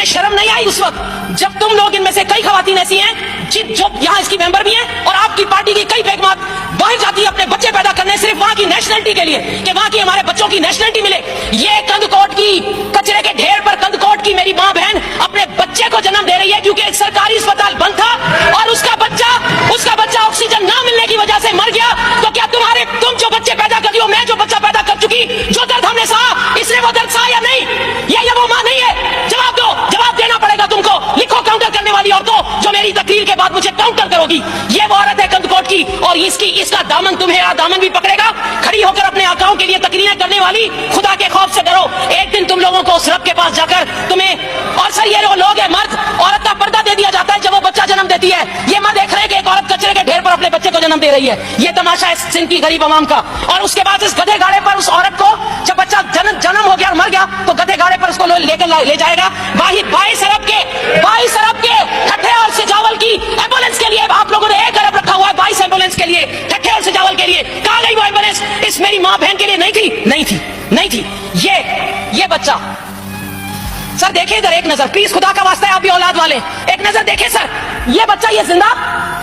तुम्हें शर्म नहीं आई उस वक्त जब तुम लोग, इनमें से कई खवातीन ऐसी हैं जो यहाँ इसकी मेंबर भी हैं और आपकी पार्टी की कई बेगमात बाहर जाती है अपने बच्चे पैदा करने सिर्फ वहां की नेशनलिटी के लिए कि वहां की हमारे बच्चों की नेशनलिटी मिले। ये कंदकोट की कचरे के ढेर पर कंदकोट की मेरी माँ बहन अपने बच्चे को जन्म दे रही है क्योंकि एक सरकारी अस्पताल बंद था और उसका बच्चा ऑक्सीजन ना मिलने की वजह से मर गया। तो क्या तुम जो बच्चे पैदा कर रही हो, मैं जो बच्चा पैदा कर चुकी, जो दर्द हमने सहा, इसने वो दर्द सहा या नहीं? ये वो माँ नहीं है? जवाब दो, जवाब देना पड़ेगा तुमको। लिखो काउंटर करने वाली औरतों जो मेरी तकरीर के बाद मुझे काउंटर करोगी। ये वो औरत है कंदकोट की और इसका दामन तुम्हें दामन भी पकड़ेगा। खड़ी होकर अपने आकाओं के लिए तकरीरें करने वाली, खुदा के खौफ से डरो। एक दिन तुम लोगों को उस रब के पास जाकर तुम्हें, और सर ये लोग है मर्द, औरत का पर्दा दे दिया जाता है जब वो बच्चा जन्म देती है। ये मत देख रहे कि एक औरत कचरे के ढेर पर अपने बच्चे को जन्म दे रही है। ये तमाशा है सिंध की गरीब आवाम का। और उसके बाद इस गधे गाड़े पर उस औरत को, जब बच्चा जन्म हो गया और मर गया, तो गधे गाड़े पर उसको लेकर ले जाएगा 22 अरब के ठट्ठे और सिजावल की एम्बुलेंस के लिए। आप लोगों ने 1 अरब रखा हुआ है 22 एम्बुलेंस के लिए, ठट्ठे और सिजावल के लिए। कहां गई वो एम्बुलेंस? इस मेरी माँ बहन के लिए नहीं थी। ये बच्चा, सर देखिए इधर एक नजर प्लीज, खुदा का वास्ता है, आप भी औलाद वाले, एक नजर देखें सर। ये बच्चा, ये जिंदा,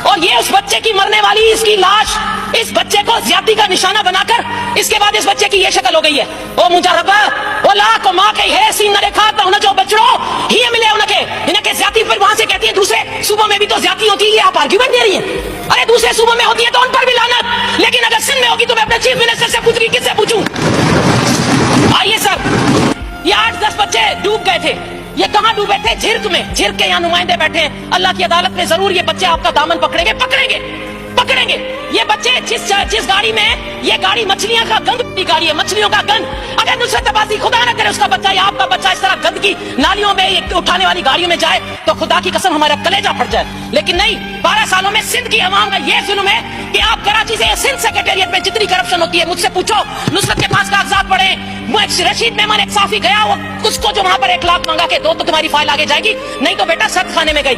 और ये उस बच्चे की मरने वाली इसकी लाश, इस बच्चे को ज्यादती का निशाना बनाकर इसके बाद इस बच्चे की ये शक्ल हो गई है। ओ मुझा रब्बा, ओ लाख को माँ के है सीन न देखा तो उन्हें जो बचड़ो ही मिले इनके ज्यादती पर वहां से कहती है दूसरे सूबों में भी तो ज्यादती होती है। आप आर्ग्यूमेंट दे रही है? अरे दूसरे सूबों में होती है तो उन पर भी लानत, लेकिन अगर सिंध में होगी तो मैं अपने चीफ मिनिस्टर से पूछ रही, किससे पूछूं? आइए सर, ये 8-10 बच्चे डूब गए थे। ये कहां डूबे थे? झिरक में। झिरक के यहाँ नुमाइंदे बैठे हैं। अल्लाह की अदालत में जरूर ये बच्चे आपका दामन पकड़ेंगे। ये बच्चे जिस गाड़ी में, ये गाड़ी मछलियों का गंद की गाड़ी है, मछलियों का गंद। अगर नुसरत अब्बासी खुदा न करे उसका बच्चा या आपका बच्चा इस तरह गंद की नालियों में उठाने वाली गाड़ियों में जाए तो खुदा की कसम हमारा कलेजा फट जाए। लेकिन नहीं, 12 सालों में सिंध की अवाम का ये जुल्म है कि आप कराची से सिंध सेक्रेटेरिएट में जितनी करप्शन होती है, मुझसे पूछो, नुसरत के पास कागजात पड़े, रशीद मेहमान एक साफी गया, उसको जो वहां पर 1 लाख मांगा के दो तो तुम्हारी फाइल आगे जाएगी, नहीं तो बेटा सख्त खाने में गई।